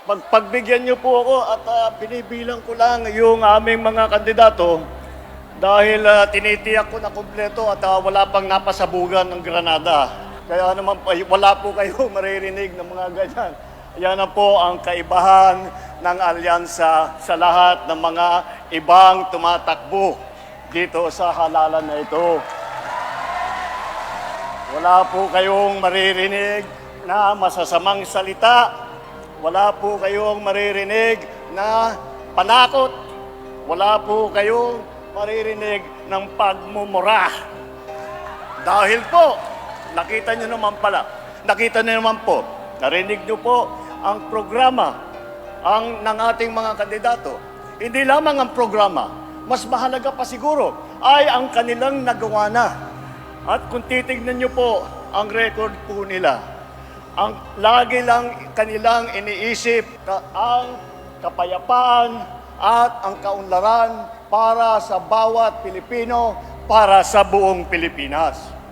Pagbigyan niyo po ako at binibilang ko lang yung aming mga kandidato dahil tinitiyak ko na kumpleto at wala pang napasabugan ng granada. Kaya naman wala po kayo maririnig ng mga ganyan. Yan na po ang kaibahan ng alyansa sa lahat ng mga ibang tumatakbo dito sa halalan na ito. Wala po kayong maririnig na masasamang salita. Wala po kayong maririnig na panakot. Wala po kayong maririnig ng pagmumura. Dahil po, nakita nyo naman po, narinig nyo po ang programa ng ating mga kandidato. Hindi lamang ang programa, mas mahalaga pa siguro ay ang kanilang nagawa na. At kung titignan nyo po ang record po nila, ang lagi lang kanilang iniisip ang kapayapaan at ang kaunlaran para sa bawat Pilipino, para sa buong Pilipinas.